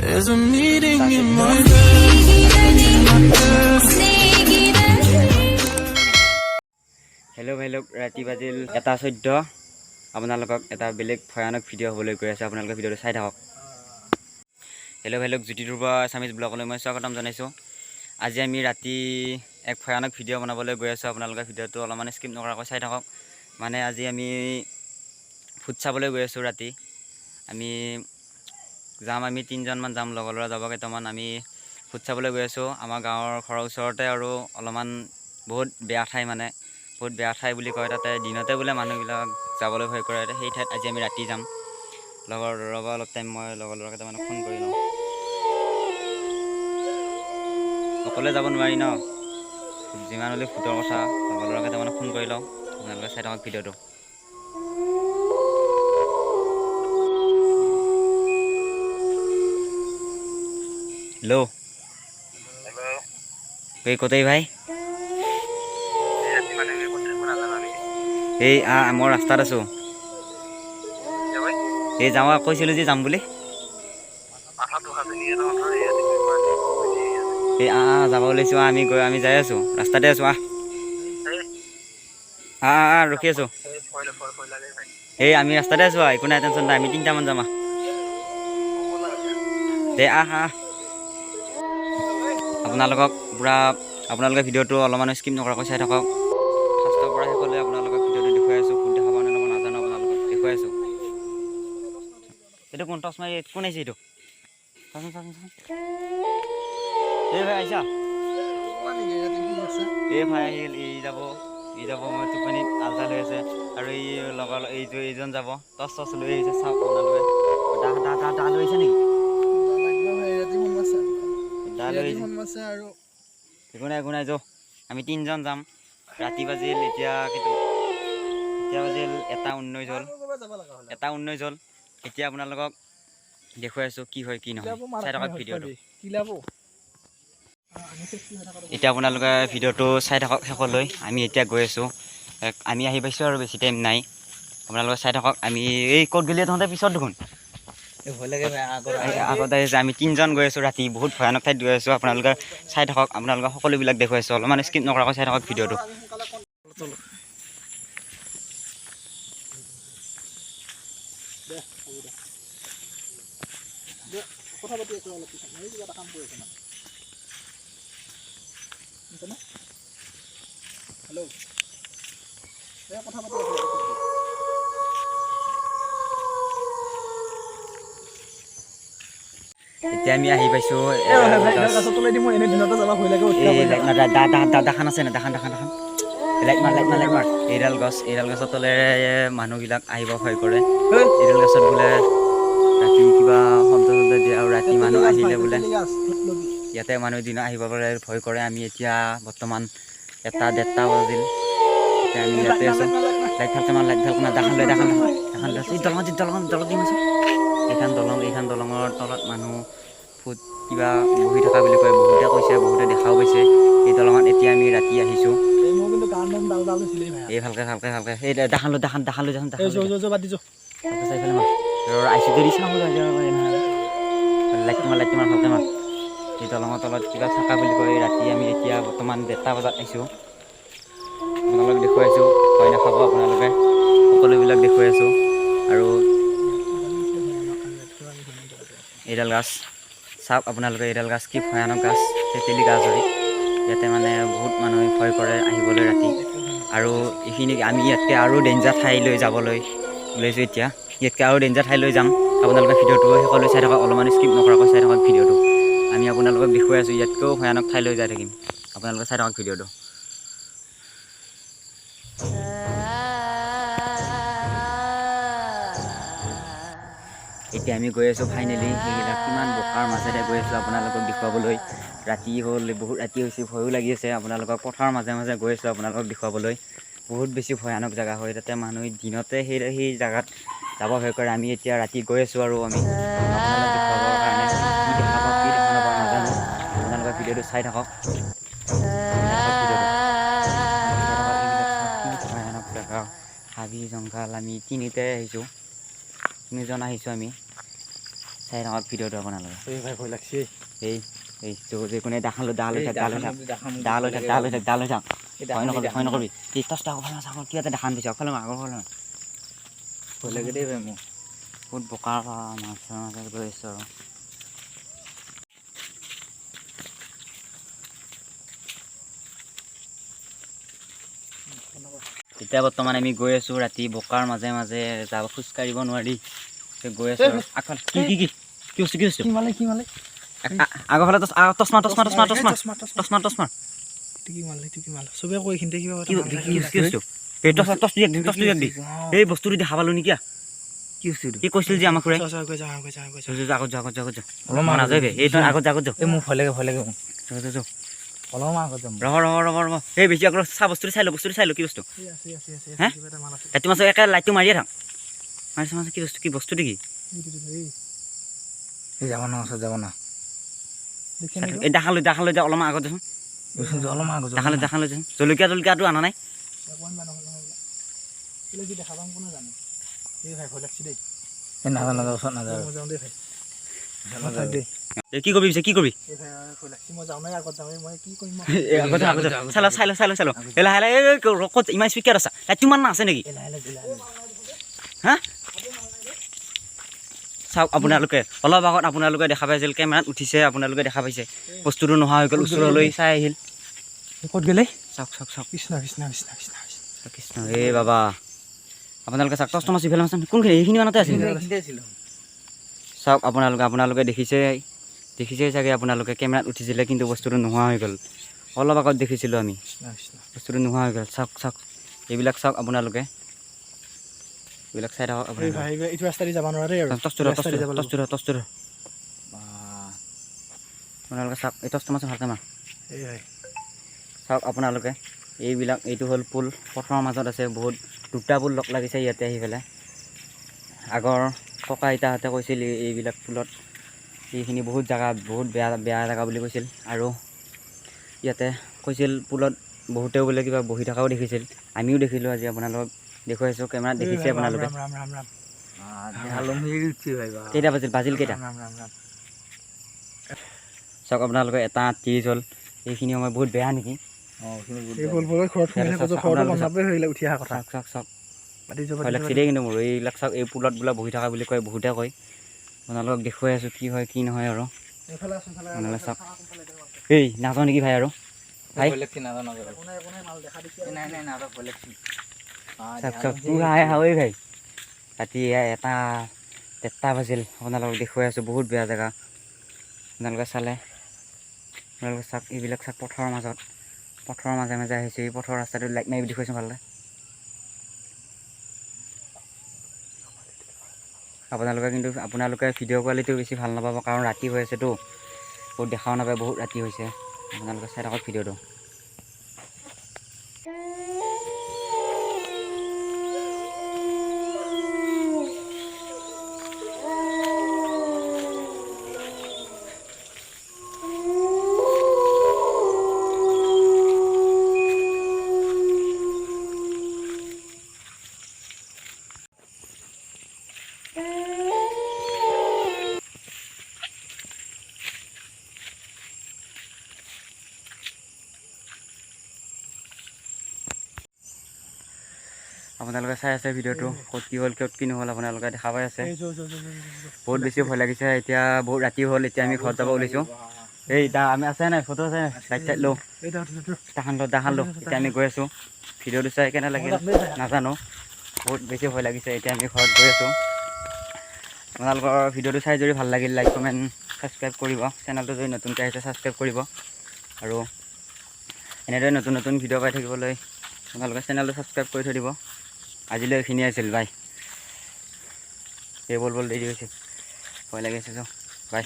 There's a meeting in my bed. Hello, ৰাতি বাজিল 1:14 আপোনালোকক এটা বেলেগ ভয়ানক ভিডিঅ' হ'বলৈ গৈ আছে আপোনালোকে ভিডিঅ'টো চাই থাকক হেল্ল' জ্যোতিটোৰ পৰা সামিজ ব্লগলৈ মই স্বাগতম জনাইছোঁ আজি আমি ৰাতি এক ভয়ানক ভিডিঅ' বনাবলৈ গৈ আছোঁ আপোনালোকে ভিডিঅ'টো অলপমান স্কিপ নকৰাকৈ চাই থাকক মানে আজি আমি ফুট চাবলৈ গৈ আছোঁ ৰাতি আমি তিনিজনমান যাম লগৰ ল'ৰা যাব কেইটামান আমি ফুট চাবলৈ গৈ আছোঁ আমাৰ গাঁৱৰ ঘৰৰ ওচৰতে আৰু অলপমান বহুত বেয়া ঠাই মানে বহুত বেয়া ঠাই বুলি কয় তাতে দিনতে বোলে মানুহবিলাক যাবলৈ ভয় কৰে সেই ঠাইত আজি আমি ৰাতি যাম লগৰ অলপ টাইম মই লগৰ ল'ৰা কেইটামানক ফোন কৰি লওঁ অকলে যাব নোৱাৰি ন যিমান হ'লেও ফুটৰ কথা লগৰ ল'ৰা কেইটামানক ফোন কৰি লওঁ আপোনালোকে চাই থাকক ভিডিঅ'টো हेलो कोई कोते भाई এই মই ৰাস্তাত আছোঁ এই যাওঁ কৈছিলোঁ যে যাম বুলি এই যাব ওলাইছোঁ আমি যাই আছোঁ ৰাস্তাতে আছোঁ ৰখি আছোঁ এই আমি ৰাস্তাতে আছোঁ একো নাই টেনশ্যন নাই আমি 3টামান যাম দে আপোনালোকে ভিডিঅ'টো অলপমান স্কিপ নকৰাকৈ চাই থাকক ফাৰ্ষ্টৰ পৰা শেষলৈ আপোনালোকক ভিডিঅ'টো দেখুৱাই আছোঁ কোন দেখা পাওঁ নে নাজানো আপোনালোকক দেখুৱাই আছোঁ এইটো কোন টচ মাৰি কোন আহিছে এইটো এই ভাই আহিছা এই ভাই আহিল ই যাব মই টোপনিত আলচা লৈ আছে আৰু এই লগৰ এইজন যাব টচ লৈ আহিছে চাওক আপোনালোকে দা লৈ আহিছে নেকি একো নাই যো আমি 3জন যাম ৰাতি বাজিল এতিয়া বাজিল 1:19 হ'ল 1:19 হ'ল এতিয়া আপোনালোকক দেখুৱাই আছোঁ কি হয় কি নহয় চাই থাকক ভিডিঅ'টো এতিয়া আপোনালোকে ভিডিঅ'টো চাই থাকক শেষলৈ আমি এতিয়া গৈ আছোঁ আমি আহি পাইছোঁ আৰু বেছি টাইম নাই আপোনালোকে চাই থাকক আমি এই ক'ত গ'লে তহঁতে পিছত দেখোন আগত আহিছে আমি 3জন গৈ আছোঁ ৰাতি বহুত ভয়ানক ঠাইত গৈ আছোঁ আপোনালোকে চাই থাকক আপোনালোকে সকলোবিলাক দেখুৱাই আছোঁ অলপমান স্কিপ নকৰাকৈ চাই থাকক ভিডিঅ'টো এতিয়া আমি আহি পাইছোঁ দাখান আছে না দাখান লাইট মাৰ এইডাল গছৰ তলেৰে মানুহবিলাক আহিব ভয় কৰে এইডাল গছত বোলে ৰাতি কিবা শব্দ দিয়ে আৰু ৰাতি মানুহ আহিলে বোলে ইয়াতে মানুহ দিনত আহিব পাৰে ভয় কৰে আমি এতিয়া বৰ্তমান 1:30 বাজিল এতিয়া আমি ইয়াতে আছোঁ লাইট ভালকৈ মাৰ দাখান লৈ দলং দিম আছোঁ এইখন দলঙৰ তলত মানুহ ফুট কিবা বহি থকা বুলি কয় বহুতে কৈছে বহুতে দেখাও পাইছে এই দলঙত এতিয়া আমি ৰাতি আহিছোঁ এই ভালকৈ এই দাখান লৈ যাচোন চাইফালে মাৰ আহিছোঁ যদি চাওঁ লাইট মাৰ ভালকৈ মাৰ এই দলঙৰ তলত কিবা থকা বুলি কয় ৰাতি আমি এতিয়া বৰ্তমান 1:30 বজাত আহিছোঁ আপোনালোক দেখুৱাইছোঁ ভয় নাখাব আপোনালোকে সকলোবিলাক দেখুৱাই আছোঁ আৰু এইডাল গাছ চাওক আপোনালোকে এইডাল গাছ কি ভয়ানক গাছ তেতেলী গাছ হয় ইয়াতে মানে বহুত মানুহে ভয় কৰে আহিবলৈ ৰাতি আৰু এইখিনি আমি ইয়াতকৈ আৰু ডেঞ্জাৰ ঠাইলৈ যাবলৈ ওলাইছোঁ এতিয়া ইয়াতকৈ আৰু ডেঞ্জাৰ ঠাইলৈ যাম আপোনালোকে ভিডিঅ'টো শেষলৈ চাই থাকক অলপমান স্কিপ নকৰাকৈ চাই থাকক ভিডিঅ'টো আমি আপোনালোকক দেখুৱাই আছোঁ ইয়াতকৈও ভয়ানক ঠাইলৈ যাই থাকিম আপোনালোকে চাই থাকক ভিডিঅ'টো এতিয়া আমি গৈ আছোঁ ফাইনেলি সেইবিলাক কিমান বোকাৰ মাজেৰে গৈ আছোঁ আপোনালোকক দেখুৱাবলৈ ৰাতি হ'ল বহুত ৰাতি হৈছে ভয়ো লাগি আছে আপোনালোকক পথাৰৰ মাজে গৈ আছোঁ আপোনালোকক দেখুৱাবলৈ বহুত বেছি ভয়ানক জেগা হয় তাতে মানুহ দিনতে সেই জেগাত যাব ভয় কৰে আমি এতিয়া ৰাতি গৈ আছোঁ আৰু আমি আপোনালোকক দেখুৱাবৰ কাৰণে কি দেখা নাপাওঁ নাজানো আপোনালোকে ভিডিঅ'টো চাই থাকক ভয়ানক জেগা হাবি জংঘল আমি 3জন আহিছোঁ আমি চাই থাকক ভিডিঅ'টো আপোনালোকে এই ভাই ভয় লাগছে এই কোনে দাখান লৈ থাক ভয় নকৰিবি এই টৰ্চটো আগৰ ফালে চাওক কিবা এটা দেখান পাইছে আগফালে আগৰ ফালে ভয় লাগে দেই ভাই মোৰ বহুত বোকাৰ মাছৰ মাজত গৈ আছোঁ আৰু এতিয়া বৰ্তমান আমি গৈ আছোঁ ৰাতি বোকাৰ মাজে মাজে যাব খোজকাঢ়িব নোৱাৰি গৈ আছোঁ আগফালে কি বস্তু কি মালে আগৰ ফালে টচমা চবে কৈ এইখিনিতে কিবা কি বস্তু এই টচটো দি এই বস্তুটো দেখা পালোঁ নেকি কি বস্তু কি কৈছিল যে আমাক খুৰাই আগত যা অলপমান নাযাবি এই আগত যা মোৰ ভয় লাগে অলপমান আগত যাম ৰহ এই বেছি আগত চাহ বস্তুটো চাই ল কি বস্তু হে ৰাতি মাছ একে লাইটটো মাৰিয়ে থাক মাৰিছে কি বস্তুটো কি যাব না এই দেখা লৈ যা অলপমান আগত যাচোন দেখা লৈ যাচোন জলকীয়াটো অনা নাই কি কৰিবি চাই ল ক'ত ইমান স্পীকাৰ আছা লাইটটো ইমান নাছে নেকি হা চাওক আপোনালোকে অলপ আগত আপোনালোকে দেখা পাইছিল কেমেৰাত উঠিছে আপোনালোকে দেখা পাইছে বস্তুটো নোহোৱা হৈ গ'ল ওচৰলৈ চাই আহিল ক'ত গ'লে চাওক কৃষ্ণ এই বাবা আপোনালোকে চাওক টৰ্চটো মাছ ইফালে মাছ কোনখিনি এইখিনি মানতে আছিল চাওক আপোনালোকে দেখিছে চাগে আপোনালোকে কেমেৰাত উঠিছিলে কিন্তু বস্তুটো নোহোৱা হৈ গ'ল অলপ আগত দেখিছিলোঁ আমি বস্তুটো নোহোৱা হৈ গ'ল চাওক এইবিলাক চাওক আপোনালোকে এইবিলাক চাই থাকক এইটো ৰাস্তাদি যাব নোৱাৰে আৰু টৰ্চটো আপোনালোকে চাওক এই টৰ্চটো মাছ ভালকৈ মাৰ চাওক আপোনালোকে এইটো হ'ল পুল পথৰৰ মাজত আছে বহুত দুটা পুল লগ লাগিছে ইয়াতে আহি পেলাই আগৰ ককা আইতাহঁতে কৈছিল এইবিলাক পুলত এইখিনি বহুত বেয়া জেগা বুলি কৈছিল আৰু ইয়াতে কৈছিল পুলত বহুতেও বোলে কিবা বহি থকাও দেখিছিল আমিও দেখিলোঁ আজি আপোনালোকক দেখুৱাইছোঁ কেমেৰাত দেখিছে আপোনালোকে কেইটা বাজিল কেইটা চাওক আপোনালোকে এটা 30 হ'ল এইখিনি সময় বহুত বেয়া নেকি ভয় লাগছে দেই কিন্তু মোৰ এইবিলাক চাওক এই পুলত বোলে বহি থকা বুলি কয় বহুতে কয় আপোনালোকক দেখুৱাই আছোঁ কি হয় কি নহয় আৰু আপোনালোকে চাওক এই নাযাওঁ নেকি ভাই আৰু ভাই চাওক তোৰ ভাই ৰাতি 1:03 বাজিল আপোনালোকক দেখুৱাই আছোঁ বহুত বেয়া জেগা আপোনালোকে চালে আপোনালোকে চাওক এইবিলাক চাওক পথৰৰ মাজে মাজে আহিছে এই পথৰ ৰাস্তাটো লাইট মাৰি দেখুৱাইছোঁ ভালকৈ আপোনালোকে ভিডিঅ' কোৱালিটিও বেছি ভাল নাপাব কাৰণ ৰাতি হৈ আছেতো বহুত দেখাও নাপায় বহুত ৰাতি হৈছে আপোনালোকে চাই থাকক ভিডিঅ'টো আপোনালোকে চাই আছে ভিডিঅ'টো ক'ত কি হ'ল ক'ত কি নহ'ল আপোনালোকে দেখা পাই আছে বহুত বেছি ভয় লাগিছে এতিয়া বহুত ৰাতি হ'ল এতিয়া আমি ঘৰত যাব ওলাইছোঁ এই আমি আছে নাই ফটো আছে নাই চাইড লওঁ দেখান লওঁ এতিয়া আমি গৈ আছোঁ ভিডিঅ'টো চাই কেনে লাগিল নাজানো বহুত বেছি ভয় লাগিছে এতিয়া আমি ঘৰত গৈ আছোঁ আপোনালোকৰ ভিডিঅ'টো চাই যদি ভাল লাগিল লাইক কমেণ্ট ছাবস্ক্ৰাইব কৰিব চেনেলটো যদি নতুনকৈ আহিছে ছাবস্ক্ৰাইব কৰিব আৰু এনেদৰে নতুন ভিডিঅ' পাই থাকিবলৈ আপোনালোকে চেনেলটো ছাবস্ক্ৰাইব কৰি থৈ দিব আজিলৈ এইখিনিয়ে আছিল বাই এই বল দেৰি হৈছে ভয় লাগিছে বাই